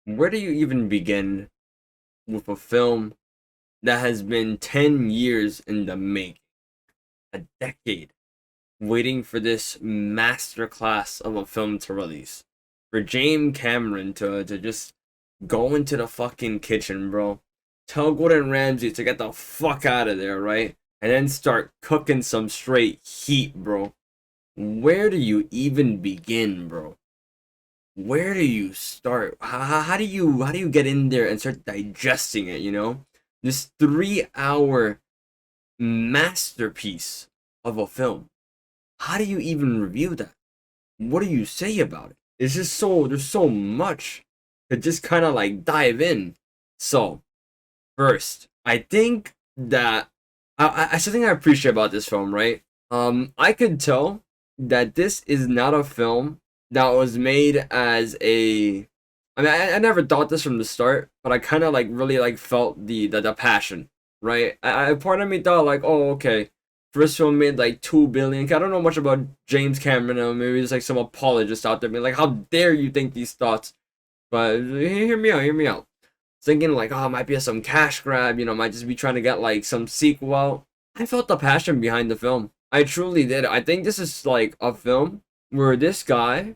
Where do you even begin with a film that has been 10 years in the making, a decade, waiting for this masterclass of a film to release? For James Cameron to just go into the fucking kitchen, bro. Tell Gordon Ramsay to get the fuck out of there, right? And then start cooking some straight heat, bro. Where do you even begin, bro? Where do you start? How do you get in there and start digesting it, you know? This 3 hour masterpiece of a film. How do you even review that? What do you say about it? It's just there's so much to just kind of like dive in. So, first, I think that something I appreciate about this film, right? I could tell that this is not a film that was made as a. I mean, I never thought this from the start, but I kind of like really like felt the passion, right? Part of me thought like, oh, okay, first film made like 2 billion. I don't know much about James Cameron. Maybe there's like some apologist out there being like, how dare you think these thoughts? But hear me out, hear me out. Thinking like, oh, it might be some cash grab, might just be trying to get like some sequel out. I felt the passion behind the film. I truly did. I think this is like a film where this guy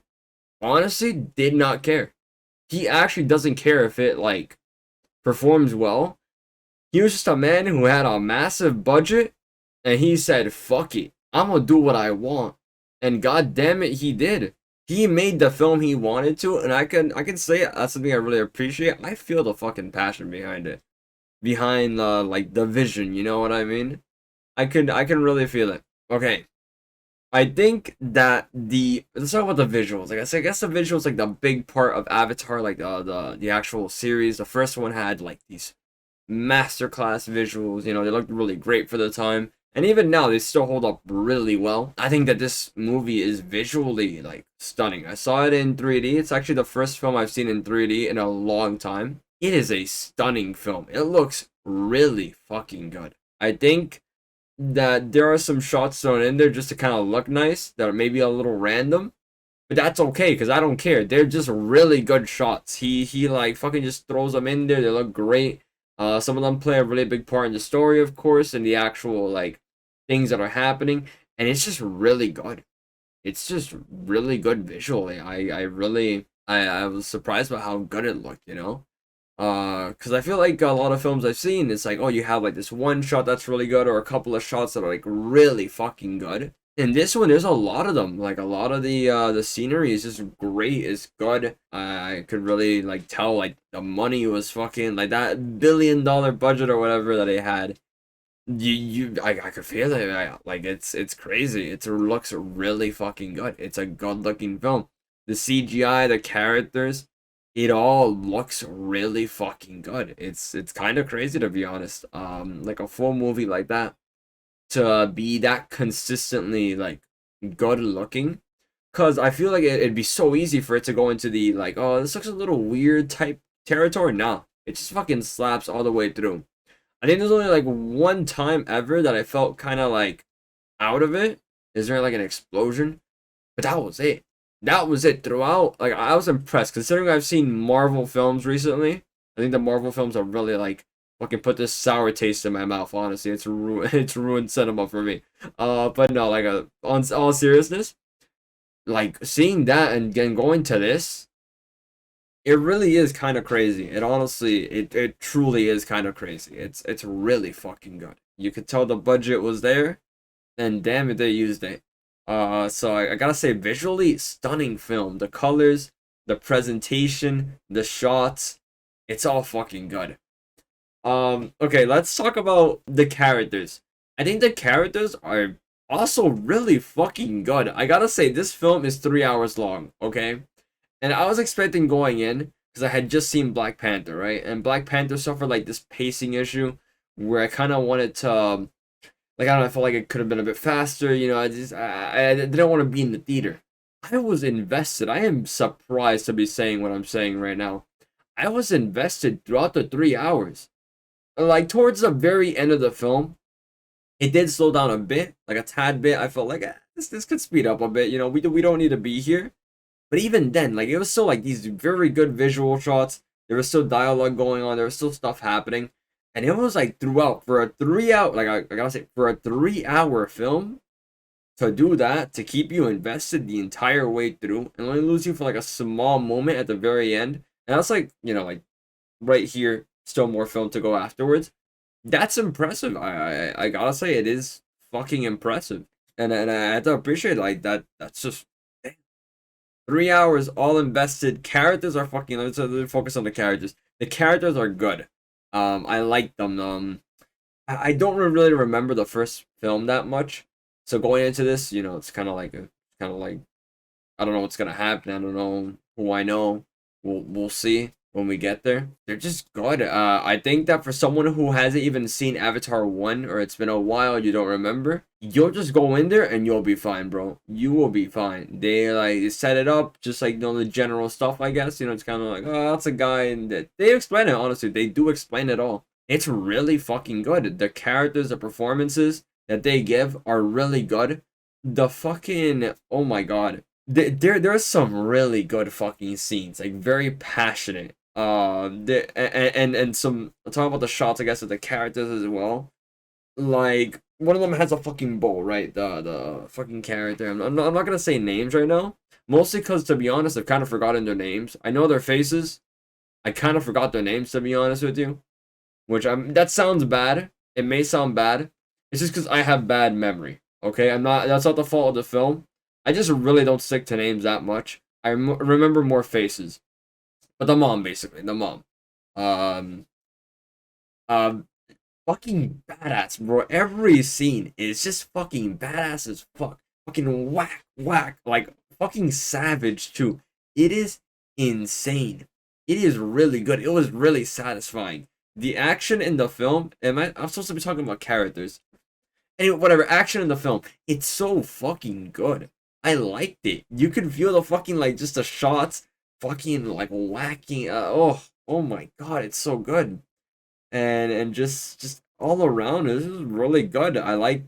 honestly did not care. He actually doesn't care if it like performs well. He was just a man who had a massive budget and he said, fuck it. I'm gonna do what I want. And god damn it, he did. He made the film he wanted to, and I can say it, that's something I really appreciate. I feel the fucking passion behind it. Behind like the vision, you know what I mean? I can really feel it. Okay. I think that let's talk about the visuals. Like I guess the visuals like the big part of Avatar, like the actual series. The first one had like these masterclass visuals. They looked really great for the time, and even now they still hold up really well. I think that this movie is visually like stunning. I saw it in 3D. It's actually the first film I've seen in 3D in a long time. It is a stunning film. It looks really fucking good. I think that there are some shots thrown in there just to kind of look nice that are maybe a little random, but that's okay because I don't care. They're just really good shots. He like fucking just throws them in there. They look great. Some of them play a really big part in the story, of course, and the actual like things that are happening, and it's just really good. It's just really good visually. I was surprised by how good it looked. Because I feel like a lot of films I've seen, it's like, oh, you have like this one shot that's really good, or a couple of shots that are like really fucking good. And this one, there's a lot of them. Like a lot of the scenery is just great. It's good. I could really like tell like the money was fucking like that $1 billion budget or whatever that they had. I could feel it. Like it's crazy. It looks really fucking good. It's a good looking film. The CGI, the characters, it all looks really fucking good. It's kind of crazy to be honest. Like a full movie like that to be that consistently like good looking, because I feel like it'd be so easy for it to go into the like, oh, this looks a little weird type territory. Nah, it just fucking slaps all the way through. I think there's only like one time ever that I felt kind of like out of it. Is there like an explosion? But that was it. That was it throughout. Like I was impressed considering I've seen Marvel films recently. I think the Marvel films are really like fucking put this sour taste in my mouth. Honestly, it's ruined cinema for me. But no, like on all seriousness, like seeing that and then going to this, it really is kind of crazy. It honestly, it truly is kind of crazy. It's really fucking good. You could tell the budget was there, and damn it, they used it. So I gotta say, visually stunning film. The colors, the presentation, the shots, it's all fucking good. Okay, let's talk about the characters. I think the characters are also really fucking good. I gotta say, this film is 3 hours long, okay? And I was expecting going in, because I had just seen Black Panther, right? And Black Panther suffered like this pacing issue where I kind of wanted to, like, I don't know, I felt like it could have been a bit faster, I didn't want to be in the theater. I was invested. I am surprised to be saying what I'm saying right now. I was invested throughout the 3 hours. Like towards the very end of the film, it did slow down a bit, like a tad bit. I felt like this could speed up a bit. We don't need to be here. But even then, like it was still like these very good visual shots. There was still dialogue going on. There was still stuff happening, and it was like throughout for a 3 hour. Like I gotta say, for a 3 hour film to do that, to keep you invested the entire way through, and only lose you for like a small moment at the very end. And that's like, like right here, still more film to go afterwards. That's impressive. I gotta say, it is fucking impressive, and I have to appreciate like that. That's just 3 hours all invested. Characters are fucking. Let's focus on the characters. The characters are good. I like them. I don't really remember the first film that much. So going into this, it's kind of like I don't know what's gonna happen. I don't know who I know. We'll see when we get there. They're just good. I think that for someone who hasn't even seen Avatar 1, or it's been a while, you don't remember, you'll just go in there and you'll be fine, bro. You will be fine. They like set it up just like the general stuff, I guess. It's kind of like, oh, that's a guy, and they explain it. Honestly, they do explain it all. It's really fucking good. The characters, the performances that they give are really good. The fucking, oh my god, there's some really good fucking scenes, like very passionate. And some, I'll talk about the shots, I guess, of the characters as well. Like one of them has a fucking bow, right? The fucking character. I'm not gonna say names right now, mostly because, to be honest, I've kind of forgotten their names. I know their faces. I kind of forgot their names, to be honest with you. Which that sounds bad. It may sound bad. It's just because I have bad memory. Okay, I'm not. That's not the fault of the film. I just really don't stick to names that much. I remember more faces. But the mom, basically, the mom. Um, um, Fucking badass, bro. Every scene is just fucking badass as fuck. Fucking whack, whack. Like, fucking savage, too. It is insane. It is really good. It was really satisfying. The action in the film, I'm supposed to be talking about characters. Anyway, whatever, action in the film, it's so fucking good. I liked it. You could feel the fucking, like, just the shots fucking, like, whacking. Oh my god, it's so good. And just all around, this is really good. I liked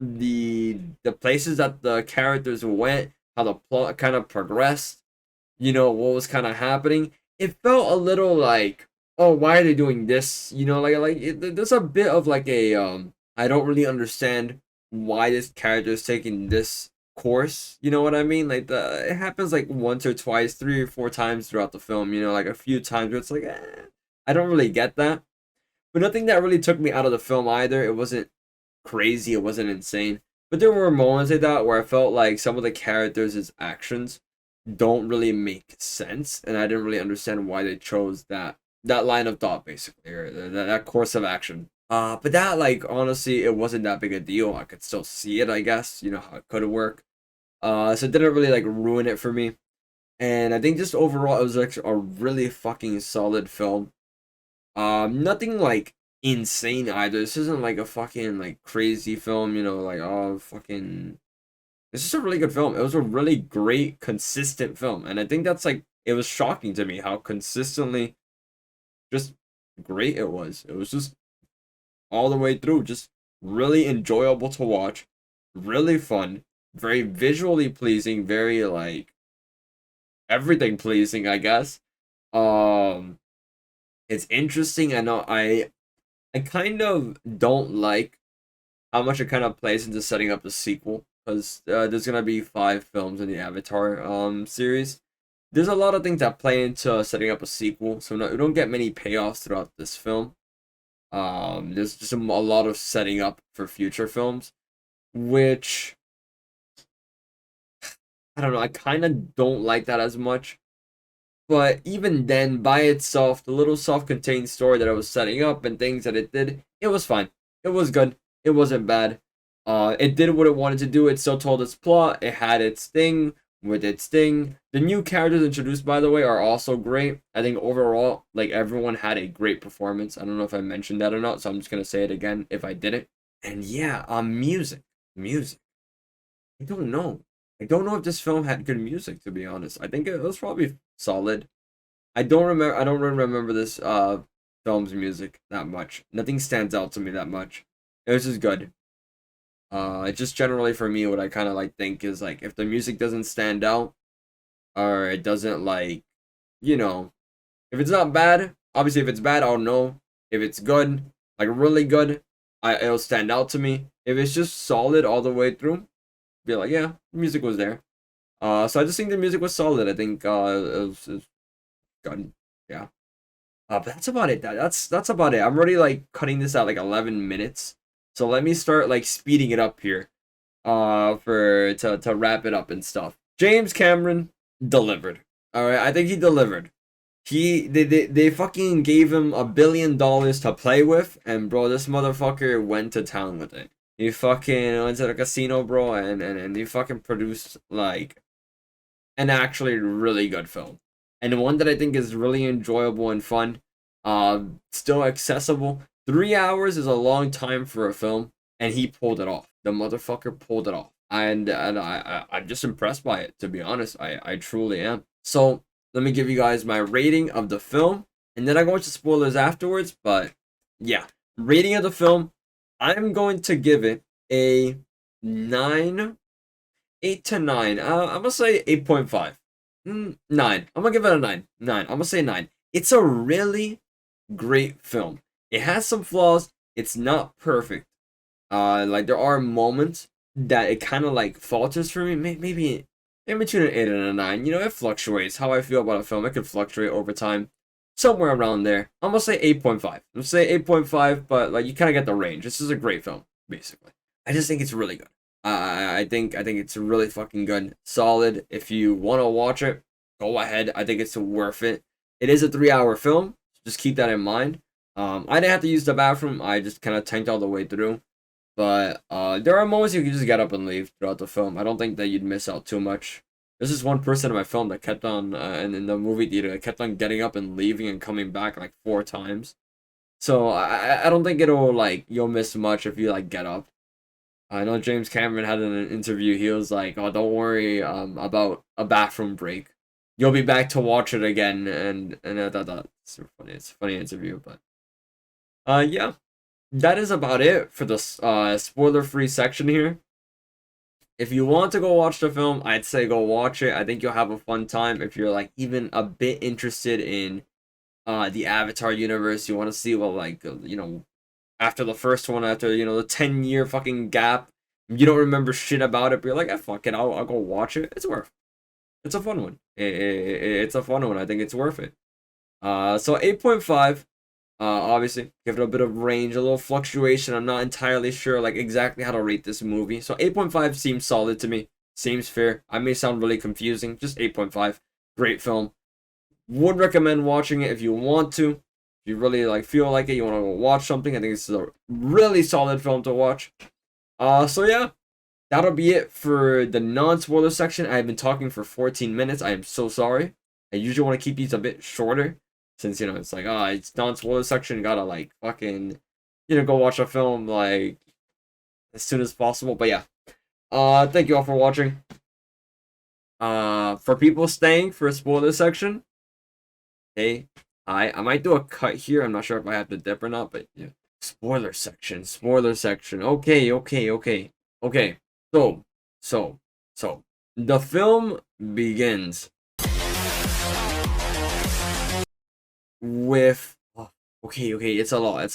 the places that the characters went, how the plot kind of progressed, what was kind of happening. It felt a little like, oh, why are they doing this? There's a bit of like a I don't really understand why this character is taking this course. You know what I mean? Like it happens like once or twice, 3 or 4 times throughout the film. Like a few times where it's like, I don't really get that. But nothing that really took me out of the film either. It wasn't crazy. It wasn't insane. But there were moments like that where I felt like some of the characters' actions don't really make sense, and I didn't really understand why they chose that line of thought, basically, or that course of action. But that, like, honestly, it wasn't that big a deal. I could still see it, I guess. How it could work. So it didn't really like ruin it for me. And I think just overall, it was like a really fucking solid film. Nothing like insane either. This isn't like a fucking like crazy film, like, oh fucking. This is a really good film. It was a really great, consistent film, and I think that's like, it was shocking to me how consistently just great it was. It was just all the way through, just really enjoyable to watch, really fun, very visually pleasing, very like everything pleasing, I guess. Um, it's interesting. I know I kind of don't like how much it kind of plays into setting up the sequel, because there's gonna be 5 films in the Avatar series. There's a lot of things that play into setting up a sequel, so we don't get many payoffs throughout this film. There's just a lot of setting up for future films, which I don't know. I kind of don't like that as much. But even then, by itself, the little self-contained story that I was setting up and things that it did, it was fine. It was good. It wasn't bad. It did what it wanted to do. It still told its plot. It had its thing with its thing. The new characters introduced, by the way, are also great. I think overall, like, everyone had a great performance. I don't know if I mentioned that or not, so I'm just gonna say it again if I didn't. And yeah, music. I don't know. I don't know if this film had good music, to be honest. I think it was probably solid. I don't really remember this film's music that much. Nothing stands out to me that much. It was just good. It just generally, for me, what I kind of like think is like, if the music doesn't stand out, or it doesn't like, you know, If it's not bad, obviously if it's bad, I'll know. If it's good, like really good, it'll stand out to me. If it's just solid all the way through, be like, yeah, music was there. So I just think the music was solid. I think it was good. Yeah. But that's about it. That's about it. I'm already like cutting this at like 11 minutes. So let me start like speeding it up here. For to wrap it up and stuff. James Cameron delivered. All right, I think he delivered. They fucking gave him $1 billion to play with, and bro, this motherfucker went to town with it. He fucking went to the casino, bro, and he fucking produced like an actually really good film, and one that I think is really enjoyable and fun. Still accessible. 3 hours is a long time for a film, and he pulled it off. The motherfucker pulled it off, and I'm just impressed by it. To be honest, I truly am. So let me give you guys my rating of the film, and then I go into spoilers afterwards. But yeah, rating of the film, I'm going to give it a 9, 8 to 9. I'm gonna say 8.5. 9. I'm gonna give it a 9. 9. I'm gonna say 9. It's a really great film. It has some flaws. It's not perfect. Like there are moments that it kind of like falters for me. Maybe in between an 8 and a 9. You know, it fluctuates. How I feel about a film, it could fluctuate over time. Somewhere around there. I'm gonna say 8.5. I'm gonna say 8.5, but like you kind of get the range. This is a great film, basically. I just think it's really good. I think it's really fucking good, solid. If you want to watch it, go ahead. I think it's worth it. It is a 3 hour film. So just keep that in mind. I didn't have to use the bathroom. I just kind of tanked all the way through. But there are moments you can just get up and leave throughout the film. I don't think that you'd miss out too much. There's this one person in my film that kept on, and in the movie theater, that kept on getting up and leaving and coming back like 4 times. So I don't think it'll like you'll miss much if you like get up. I know James Cameron had in an interview. He was like, "Oh, don't worry about a bathroom break. You'll be back to watch it again." And I thought that's super funny. It's a funny interview, but yeah, that is about it for the spoiler-free section here. If you want to go watch the film, I'd say go watch it. I think you'll have a fun time if you're like even a bit interested in the Avatar universe. You want to see what like after the first one, after the 10-year fucking gap, you don't remember shit about it, but you're like, fuck it, I'll go watch it. It's worth. It's a fun one. It's a fun one. I think it's worth it. So 8.5. Obviously, give it a bit of range, a little fluctuation. I'm not entirely sure like exactly how to rate this movie. So 8.5 seems solid to me. Seems fair. I may sound really confusing. Just 8.5. Great film. Would recommend watching it if you want to. If you really like feel like it, you want to go watch something. I think it's a really solid film to watch. So yeah, that'll be it for the non-spoiler section. I've been talking for 14 minutes. I am so sorry. I usually want to keep these a bit shorter, since it's like it's non-spoiler section. You gotta like fucking go watch a film like as soon as possible. But yeah, thank you all for watching. For people staying for a spoiler section, hey, I might do a cut here. I'm not sure if I have to dip or not, but yeah. Spoiler section, spoiler section. Okay. So the film begins with okay, it's a lot.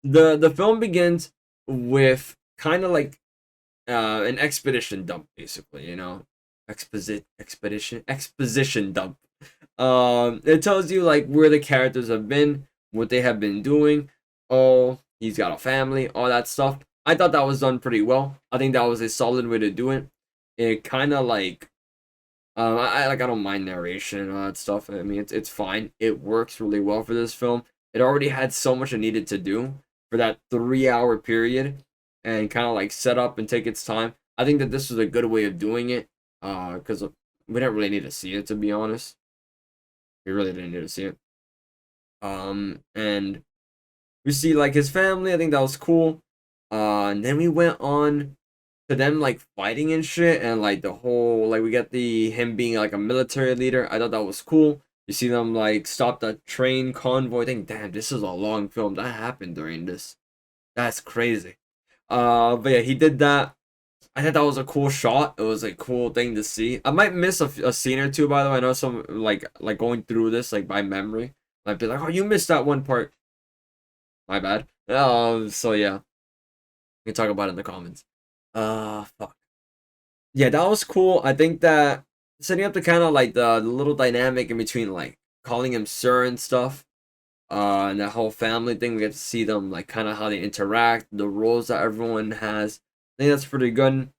The film begins with kind of like an expedition dump, basically, exposition dump. It tells you like where the characters have been, what they have been doing. Oh, he's got a family, all that stuff. I thought that was done pretty well. I think that was a solid way to do it. It kind of like I don't mind narration and all that stuff. I mean, it's fine. It works really well for this film. It already had so much it needed to do for that 3 hour period, and kind of like set up and take its time. I think that this was a good way of doing it. Because we didn't really need to see it, to be honest. We really didn't need to see it. And we see like his family. I think that was cool. And then we went on to them like fighting and shit, and like the whole like we get him being like a military leader. I thought that was cool. You see them like stop the train convoy. I think, damn, this is a long film. That happened during this. That's crazy. But yeah, he did that. I thought that was a cool shot. It was a cool thing to see. I might miss a scene or two, by the way. I know some like going through this like by memory. Might be like, oh, you missed that one part. My bad. So yeah, we can talk about it in the comments. Fuck. Yeah, that was cool. I think that setting up the kind of like the little dynamic in between like calling him sir and stuff. And that whole family thing, we get to see them like kind of how they interact, the roles that everyone has. I think that's pretty good.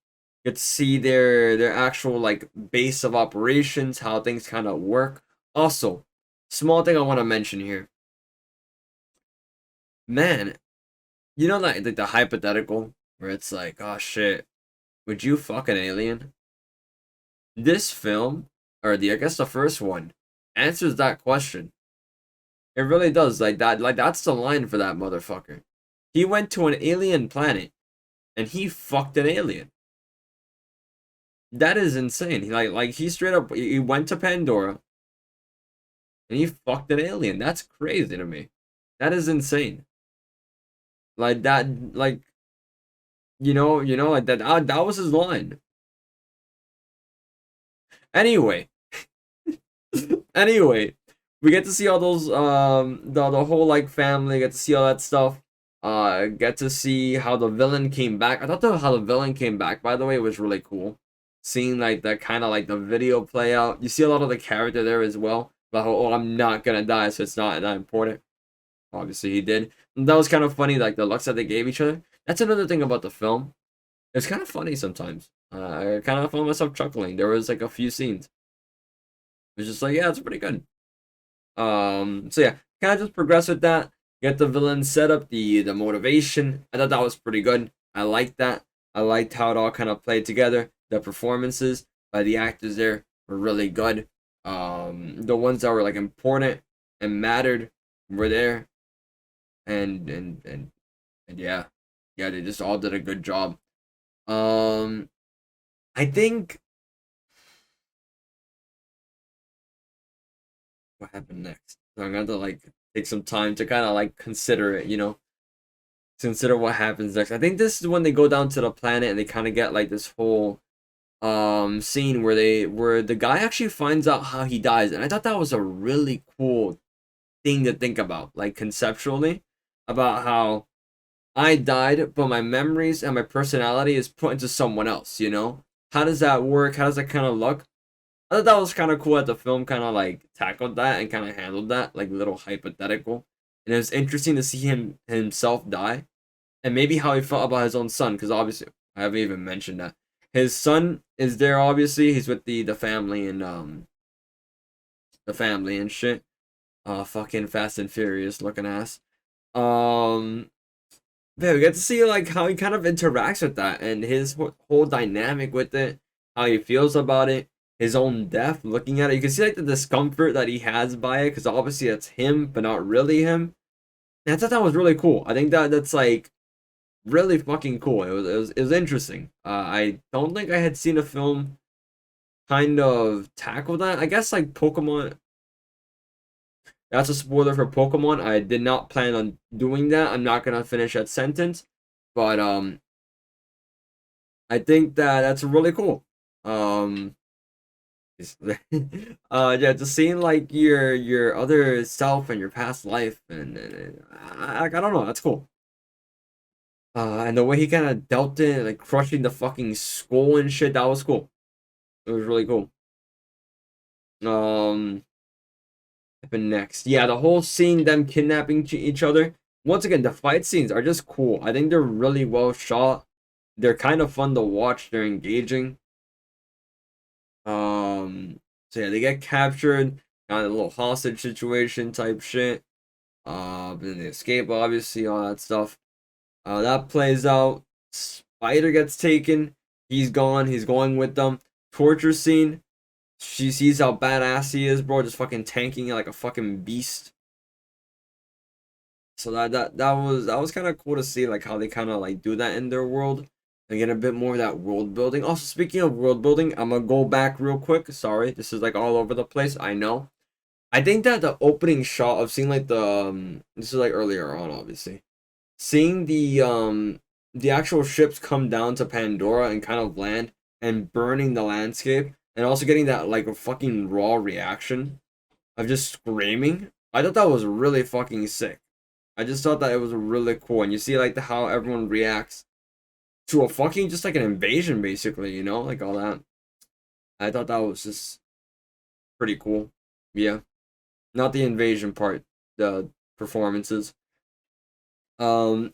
Get to see their actual like base of operations, how things kind of work. Also, small thing I want to mention here. Man, you know like the hypothetical where it's like, oh shit, would you fuck an alien? This film, or the I guess the first one, answers that question. It really does. Like that, like that's the line for that motherfucker. He went to an alien planet and he fucked an alien. That is insane. Like he straight up he went to Pandora and he fucked an alien. That's crazy to me. That is insane. Like that, like like that. That was his line. Anyway, anyway, we get to see all those the whole like family. Get to see all that stuff. Get to see how the villain came back. I thought how the villain came back, by the way, was really cool. Seeing like that kind of like the video play out. You see a lot of the character there as well. But oh, I'm not gonna die, so it's not that important. Obviously, he did. And that was kind of funny, like the looks that they gave each other. That's another thing about the film. It's kind of funny sometimes. I kind of found myself chuckling. There was like a few scenes. It was just like, yeah, it's pretty good. So yeah, kind of just progress with that. Get the villain set up, the motivation. I thought that was pretty good. I liked that. I liked how it all kind of played together. The performances by the actors there were really good. The ones that were like important and mattered were there, and yeah, they just all did a good job. I think what happened next. So I'm gonna have to like take some time to kind of like consider it, consider what happens next. I think this is when they go down to the planet and they kind of get like this whole scene where the guy actually finds out how he dies, and I thought that was a really cool thing to think about, like conceptually, about how I died, but my memories and my personality is put into someone else, How does that work? How does that kind of look? I thought that was kind of cool that the film kind of like tackled that and kind of handled that, like little hypothetical. And it was interesting to see him himself die and maybe how he felt about his own son, because obviously I haven't even mentioned that. His son is there, obviously. He's with the family and the family and shit. Fucking Fast and Furious looking ass. Um Yeah, we get to see like how he kind of interacts with that and his whole dynamic with it, how he feels about it, his own death. Looking at it, you can see like the discomfort that he has by it, because obviously it's him, but not really him. And I thought that was really cool. I think that's like really fucking cool. It was interesting. I don't think I had seen a film kind of tackle that. I guess like Pokemon. That's a spoiler for Pokemon. I did not plan on doing that. I'm not gonna finish that sentence, but I think that's really cool. Yeah, just seeing like your other self and your past life, and I don't know, that's cool. And the way he kind of dealt it, like crushing the fucking skull and shit, that was cool. It was really cool. Um, happened next? Yeah, the whole scene, them kidnapping each other. Once again, the fight scenes are just cool. I think they're really well shot. They're kind of fun to watch. They're engaging. So yeah, they get captured. Kind of a little hostage situation type shit. But then they escape, obviously, all that stuff. That plays out. Spider gets taken. He's gone. He's going with them. Torture scene. She sees how badass he is, bro. Just fucking tanking it like a fucking beast. So that was kind of cool to see, like how they kind of like do that in their world and get a bit more of that world building. Also, speaking of world building, I'm gonna go back real quick. Sorry, this is like all over the place. I know. I think that the opening shot of seeing like the this is like earlier on, obviously, seeing the the actual ships come down to Pandora and kind of land and burning the landscape and also getting that like a fucking raw reaction of just screaming. I thought that was really fucking sick. I just thought that it was really cool, and you see like the how everyone reacts to a fucking just like an invasion, basically, you know, like all that. I thought that was just pretty cool. Yeah, not the invasion part, the performances. Um,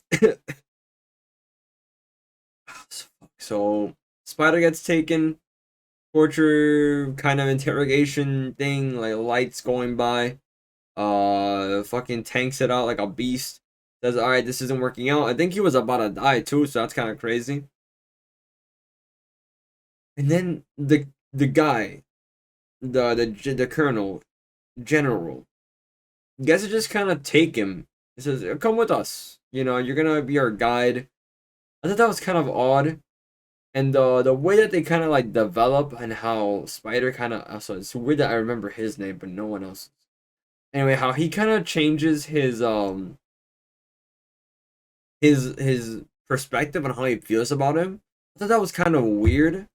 so Spider gets taken, torture kind of interrogation thing, like lights going by. Fucking tanks it out like a beast. Says, all right, this isn't working out. I think he was about to die too, so that's kind of crazy. And then the guy, the colonel, general, gets to just kind of take him. He says, "Come with us. You know, you're gonna be our guide." I thought that was kind of odd, and the way that they kind of like develop and how Spider kind of also it's weird that I remember his name but no one else. Anyway, how he kind of changes his perspective on how he feels about him. I thought that was kind of weird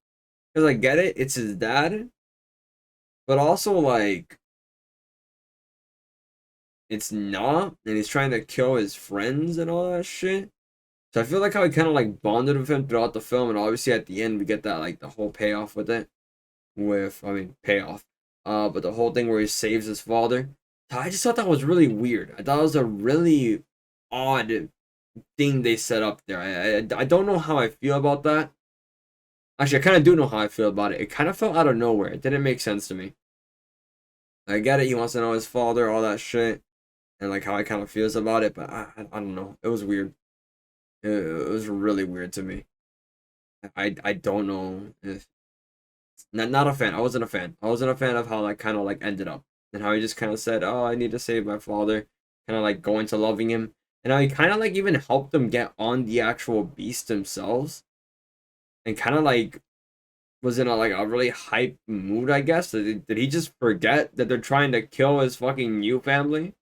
because I get it, it's his dad, but also like it's not, and he's trying to kill his friends and all that shit. So I feel like how he kind of like bonded with him throughout the film, and obviously at the end we get that like the whole payoff with it, with I mean payoff, but the whole thing where he saves his father. I just thought that was really weird. I thought it was a really odd thing they set up there. I don't know how I feel about that. Actually, I kind of do know how I feel about it. It kind of felt out of nowhere. It didn't make sense to me. I get it. He wants to know his father, all that shit, and like how I kind of feels about it. But I don't know. It was weird. It was really weird to me. I don't know if not a fan. I wasn't a fan. I wasn't a fan of how like kind of like ended up and how he just kind of said, "Oh, I need to save my father," kind of like going to loving him, and how he kind of like even helped them get on the actual beast themselves, and kind of like was in a like a really hype mood. I guess did he just forget that they're trying to kill his fucking new family?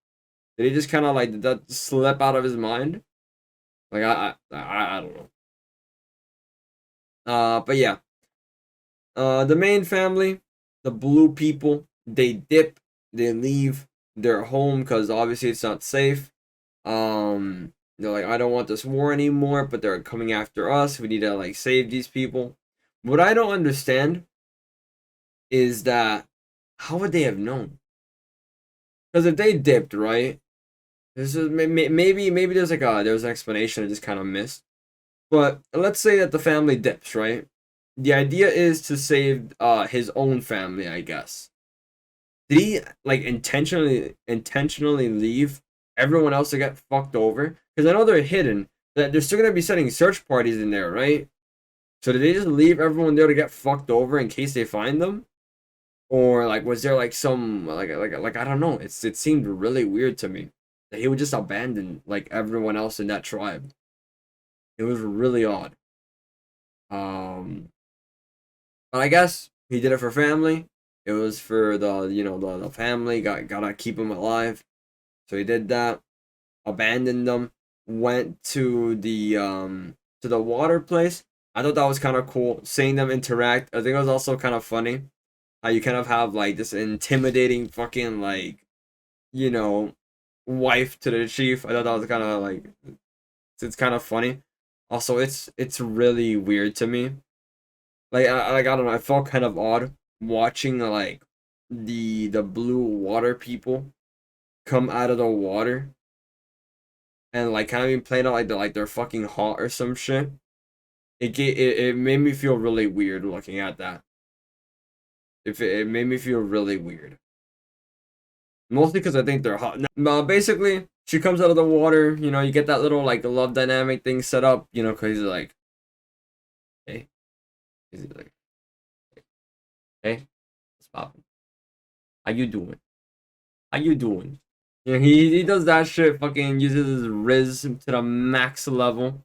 Did he just kind of like did that slip out of his mind? Like I don't know. But yeah. The main family, the blue people, they dip, they leave their home because obviously it's not safe. They're like, I don't want this war anymore, but they're coming after us. We need to like save these people. What I don't understand is that how would they have known? Because if they dipped, right? This is maybe there's an explanation I just kind of missed. But let's say that the family dips, right? The idea is to save his own family, I guess. Did he like intentionally leave everyone else to get fucked over? Because I know they're hidden. That they're still gonna be setting search parties in there, right? So did they just leave everyone there to get fucked over in case they find them? Or like was there like some like I don't know. It seemed really weird to me that he would just abandon like everyone else in that tribe. It was really odd. Um But I guess he did it for family. It was for the family. Gotta keep him alive. So he did that. Abandoned them. Went to the water place. I thought that was kind of cool. Seeing them interact. I think it was also kind of funny. How you kind of have like this intimidating fucking like you know wife to the chief. I thought that was kind of like it's kind of funny. Also, it's really weird to me I don't know. I felt kind of odd watching like the blue water people come out of the water and like kind of being playing out like they're fucking hot or some shit. It made me feel really weird looking at that. If it made me feel really weird, mostly because I think they're hot. Basically, she comes out of the water. You know, you get that little like love dynamic thing set up. You know, because he's like, hey, he's like, hey, what's poppin'? How you doing? How you doing? Yeah, he does that shit. Fucking uses his Riz to the max level,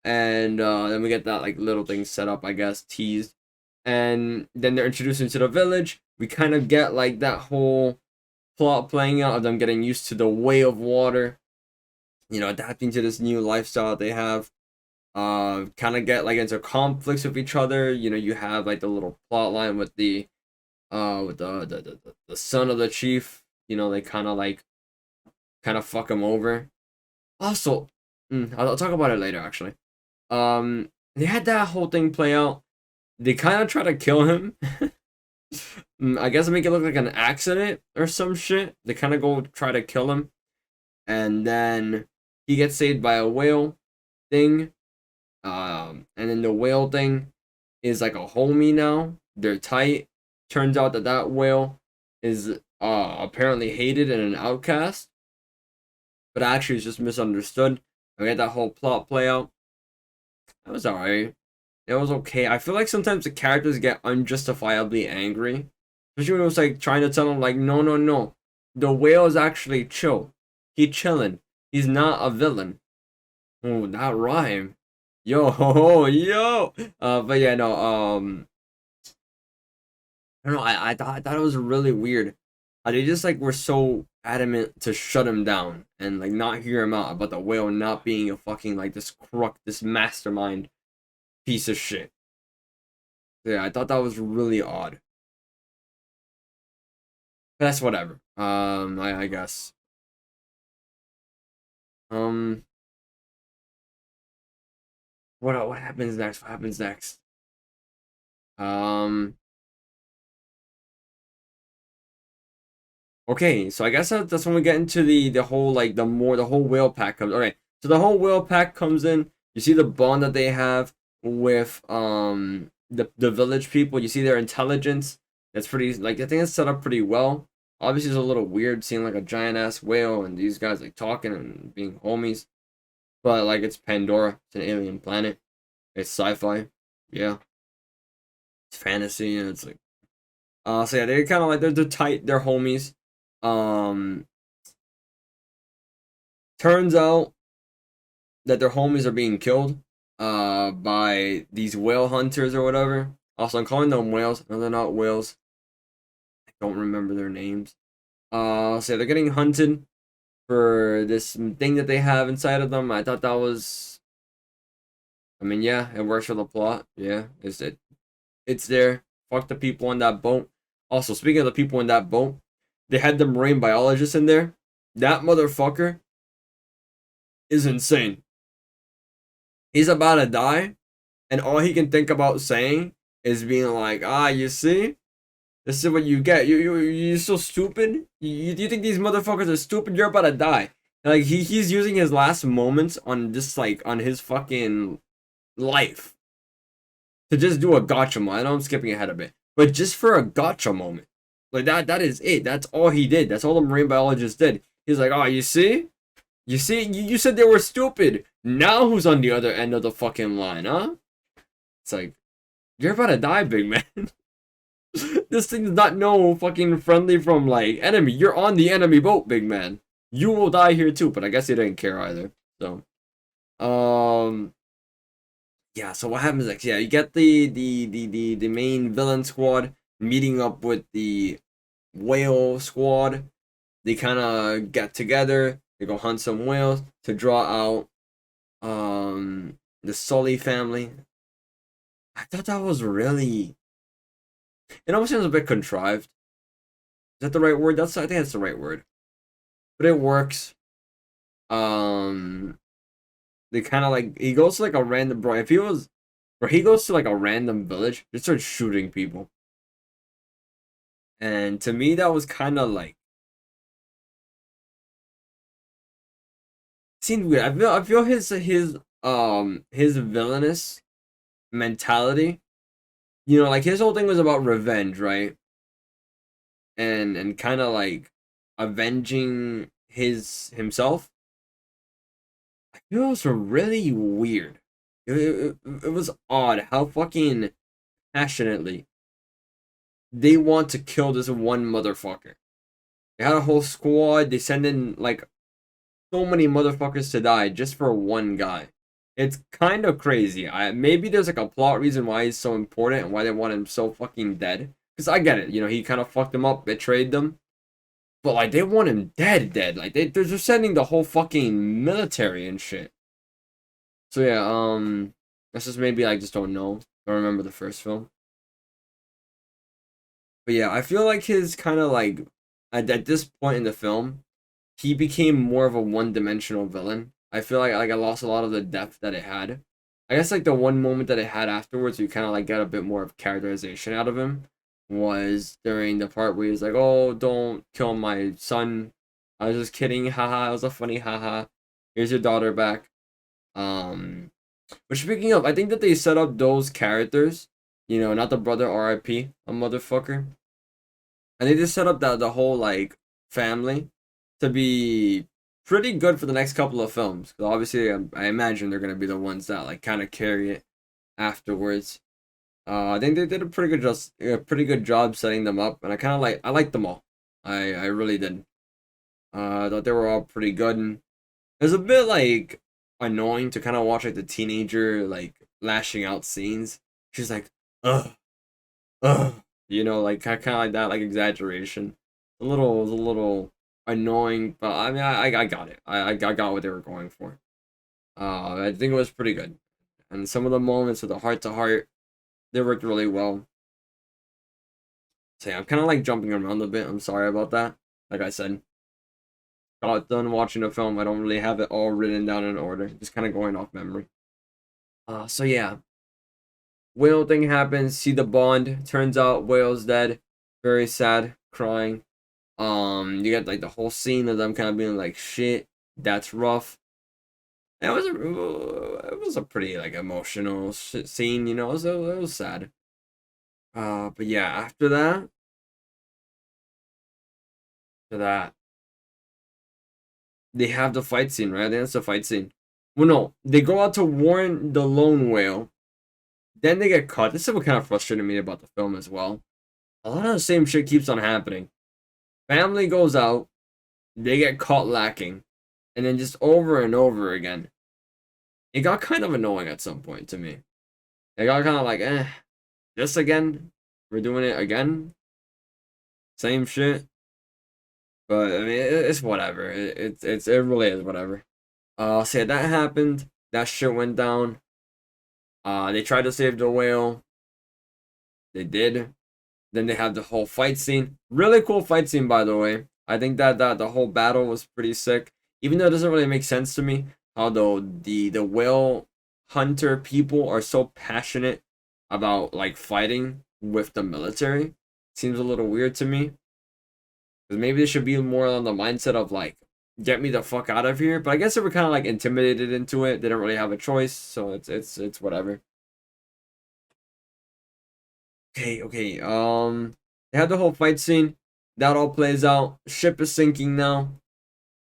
and then we get that like little thing set up, I guess, teased, and then they're introduced into the village. We kind of get like that whole plot playing out of them getting used to the way of water, you know, adapting to this new lifestyle that they have. kind of get like into conflicts with each other. You know, you have like the little plot line with the son of the chief. You know, they kind of fuck him over. Also, I'll talk about it later actually. They had that whole thing play out. They kind of try to kill him. I guess make it look like an accident or some shit. They kind of go try to kill him, and then he gets saved by a whale thing. And then the whale thing is like a homie now. They're tight. Turns out that that whale is apparently hated and an outcast, but actually is just misunderstood. I get that whole plot play out. That was alright. It was okay. I feel like sometimes the characters get unjustifiably angry. Especially when it was like trying to tell them like, no, no, no. The whale is actually chill. He chilling. He's not a villain. Oh, that rhyme. Yo, ho, ho, yo. But yeah, no, I don't know, I thought it was really weird. They just like were so adamant to shut him down and like not hear him out about the whale not being a fucking like this crook, this mastermind piece of shit. Yeah, I thought that was really odd. But that's whatever. I guess. Um, what happens next? What happens next? Um, okay, so I guess that's when we get into the whole like the whole whale pack comes. Okay, so the whole whale pack comes in. You see the bond that they have with the village people. You see their intelligence. That's pretty like I think it's set up pretty well. Obviously, it's a little weird seeing like a giant ass whale and these guys like talking and being homies. But like it's Pandora. It's an alien planet. It's sci-fi. Yeah, it's fantasy and it's like so yeah, they're kind of like they're tight. They're homies. Um, Turns out that their homies are being killed by these whale hunters or whatever. Also, I'm calling them whales. No, they're not whales. I don't remember their names. So they're getting hunted for this thing that they have inside of them. I thought that was. I mean, yeah, it works for the plot. Yeah, it's there. Fuck the people on that boat. Also, speaking of the people in that boat, they had the marine biologist in there. That motherfucker is insane. He's about to die, and all he can think about saying is being like, you see, this is what you get. You're so stupid. You think these motherfuckers are stupid? You're about to die. Like he's using his last moments on this like on his fucking life to just do a gotcha moment. I know I'm skipping ahead a bit, but just for a gotcha moment, like that is it. That's all he did. That's all the marine biologist did. He's like, you see, you said they were stupid. Now who's on the other end of the fucking line, huh? It's like you're about to die, big man. This thing's not no fucking friendly from like enemy. You're on the enemy boat, big man. You will die here too, but I guess he didn't care either. So, yeah. So what happens next? Yeah, you get the main villain squad meeting up with the whale squad. They kind of get together. They go hunt some whales to draw out the Sully family. I thought that was really. It almost sounds a bit contrived. Is that the right word? I think that's the right word. But it works. Um, they kind of like he goes to like a random bro. If he was, or he goes to like a random village, just starts shooting people. And to me, that was kind of like seemed weird. I feel his villainous mentality. You know, like his whole thing was about revenge, right? And kind of like avenging himself. I feel it was really weird. It was odd how fucking passionately they want to kill this one motherfucker. They had a whole squad. They send in like so many motherfuckers to die just for one guy. It's kind of crazy. Maybe there's like a plot reason why he's so important and why they want him so fucking dead. Because I get it. You know, he kind of fucked them up, betrayed them. But like they want him dead. Like they're just sending the whole fucking military and shit. So yeah, that's just maybe I just don't remember the first film. But yeah, I feel like his kind of like at this point in the film, he became more of a one-dimensional villain. I feel like I lost a lot of the depth that it had. I guess like the one moment that it had afterwards, you kind of like got a bit more of characterization out of him, was during the part where he's like, "Oh, don't kill my son. I was just kidding. Haha, it was a funny haha. Here's your daughter back." Um, but speaking of, I think that they set up those characters, not the brother RIP, a motherfucker. And they just set up the whole like family to be pretty good for the next couple of films. Because obviously, I imagine they're gonna be the ones that like kind of carry it afterwards. I think they did a pretty good job setting them up, and I liked them all. I really did. I thought they were all pretty good, and it was a bit like annoying to kind of watch like the teenager like lashing out scenes. She's like, ugh, ugh, like kind of like that, like exaggeration. It was a little annoying, but I mean, I got it. I got what they were going for. I think it was pretty good, and some of the moments with the heart to heart, they worked really well. So yeah, I'm kind of like jumping around a bit. I'm sorry about that. Like I said, got done watching the film. I don't really have it all written down in order. Just kind of going off memory. So yeah, whale thing happens. See the bond. Turns out whale's dead. Very sad, crying. You get like the whole scene of them kind of being like, "Shit, that's rough." It was a pretty like emotional scene. It was sad. But yeah, after that, they have the fight scene, right? I think that's the fight scene. Well, no, they go out to warn the lone whale. Then they get caught. This is what kind of frustrated me about the film as well. A lot of the same shit keeps on happening. Family goes out, they get caught lacking, and then just over and over again. It got kind of annoying at some point to me. It got kind of like, this again? We're doing it again? Same shit? But I mean, it's whatever. It really is whatever. So yeah, that happened. That shit went down. They tried to save the whale. They did. Then they had the whole fight scene. Really cool fight scene, by the way. I think that the whole battle was pretty sick. Even though it doesn't really make sense to me, although the whale hunter people are so passionate about like fighting with the military. Seems a little weird to me. Because maybe they should be more on the mindset of like, get me the fuck out of here. But I guess they were kind of like intimidated into it. They don't really have a choice, so it's whatever. Okay. They had the whole fight scene. That all plays out. Ship is sinking now.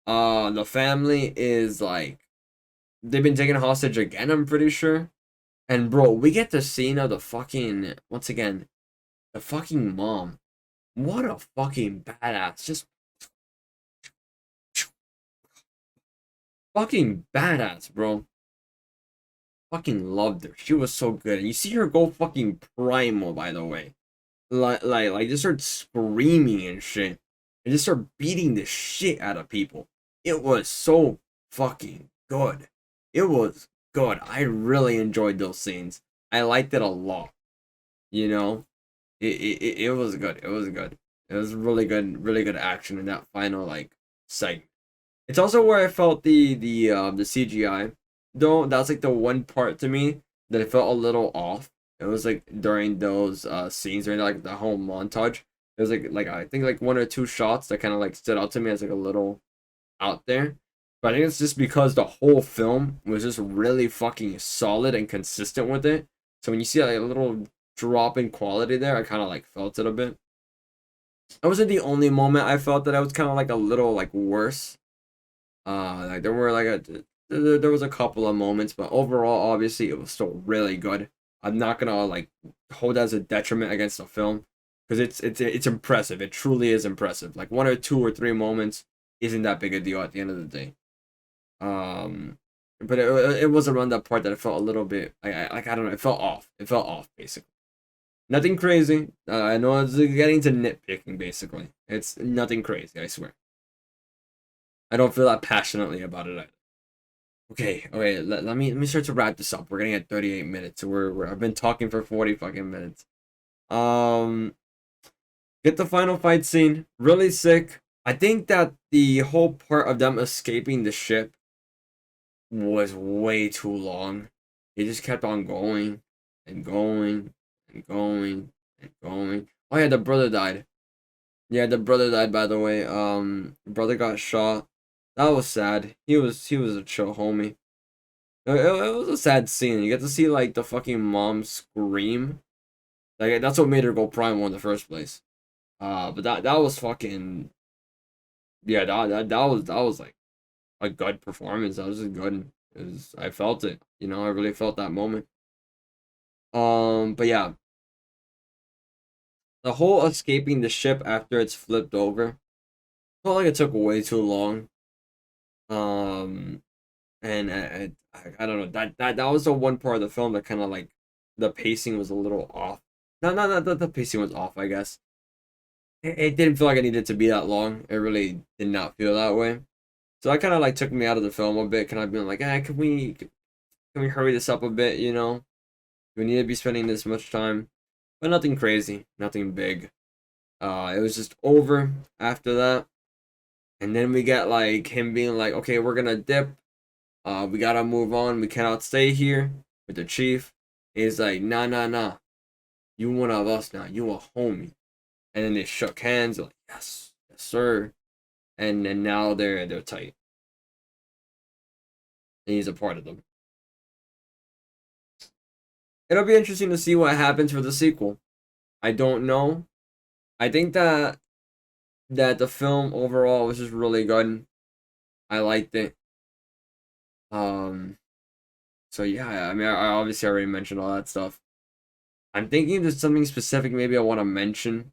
The family is like they've been taken hostage again, I'm pretty sure. And bro, we get the scene of the fucking once again, the fucking mom. What a fucking badass. Just fucking badass, bro. Fucking loved her. She was so good. And you see her go fucking primal, by the way. Like just start screaming and shit. And just start beating the shit out of people. It was so fucking good. It was good. I really enjoyed those scenes. I liked it a lot. You know? It was good. It was good. It was really good action in that final like segment. It's also where I felt the CGI. Though that's like the one part to me that it felt a little off. It was like during those scenes during like the whole montage. It was like I think like one or two shots that kind of like stood out to me as like a little out there. But I think it's just because the whole film was just really fucking solid and consistent with it. So when you see like a little drop in quality there, I kind of like felt it a bit. That wasn't the only moment I felt that I was kind of like a little like worse. Like there were like there was a couple of moments, but overall, obviously, it was still really good. I'm not gonna like hold that as a detriment against the film because it's impressive. It truly is impressive. Like one or two or three moments isn't that big a deal at the end of the day. Um, but it was around that part that it felt a little bit like I don't know. It felt off. It felt off basically. Nothing crazy. I know it's getting to nitpicking basically. It's nothing crazy. I swear. I don't feel that passionately about it either. Okay. Let me start to wrap this up. We're getting at 38 minutes. So I've been talking for 40 fucking minutes. Um, get the final fight scene. Really sick. I think that the whole part of them escaping the ship was way too long. It just kept on going and going and going and going. Oh yeah, the brother died. Yeah, the brother died, by the way. Brother got shot. That was sad. He was a chill homie. It was a sad scene. You get to see like the fucking mom scream. Like that's what made her go primal in the first place. But that was fucking, yeah. That was like a good performance. That was just good. I felt it. I really felt that moment. But yeah, the whole escaping the ship after it's flipped over felt like it took way too long. Um, and I don't know, that was the one part of the film that kind of like the pacing was a little off. No, not that the pacing was off. I guess it didn't feel like it needed to be that long. It really did not feel that way. So that kind of like took me out of the film a bit. Kind of being like, can we hurry this up a bit? Do we need to be spending this much time? But nothing crazy, nothing big. It was just over after that, and then we get like him being like, okay, we're gonna dip. We gotta move on. We cannot stay here with the chief. He's like, nah. You one of us now. You a homie. And then they shook hands. Like, yes, sir. And then now they're tight. And he's a part of them. It'll be interesting to see what happens for the sequel. I don't know. I think that the film overall was just really good. I liked it. Um. So yeah, I mean, I obviously already mentioned all that stuff. I'm thinking there's something specific maybe I want to mention.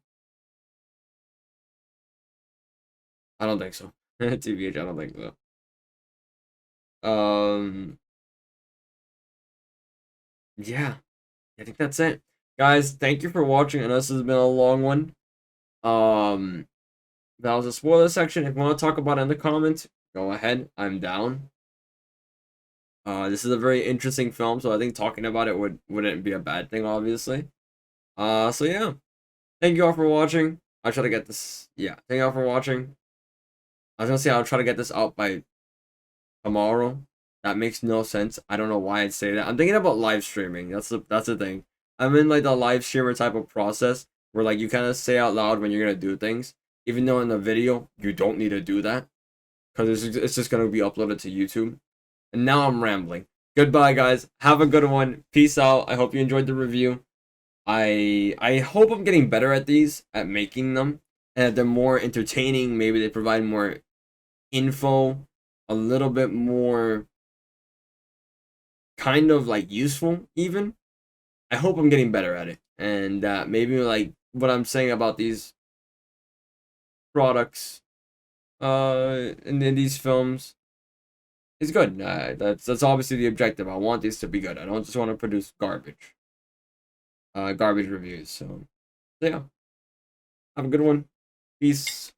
I don't think so. TBH, I don't think so. Um, yeah, I think that's it. Guys, thank you for watching. I know this has been a long one. Um, that was a spoiler section. If you want to talk about it in the comments, go ahead. I'm down. This is a very interesting film, so I think talking about it wouldn't be a bad thing, obviously. So yeah, thank you all for watching. I'll try to get this. Yeah, thank you all for watching. I was gonna say I'll try to get this out by tomorrow. That makes no sense. I don't know why I'd say that. I'm thinking about live streaming. That's the thing. I'm in like the live streamer type of process where like you kind of say out loud when you're gonna do things, even though in the video you don't need to do that because it's just gonna be uploaded to YouTube. And now I'm rambling. Goodbye, guys. Have a good one. Peace out. I hope you enjoyed the review. I hope I'm getting better at these, at making them, and that they're more entertaining. Maybe they provide more info, a little bit more kind of like useful even. I hope I'm getting better at it, and maybe like what I'm saying about these products and in these films is good. That's obviously the objective. I want these to be good. I don't just want to produce garbage reviews. So yeah, have a good one. Peace.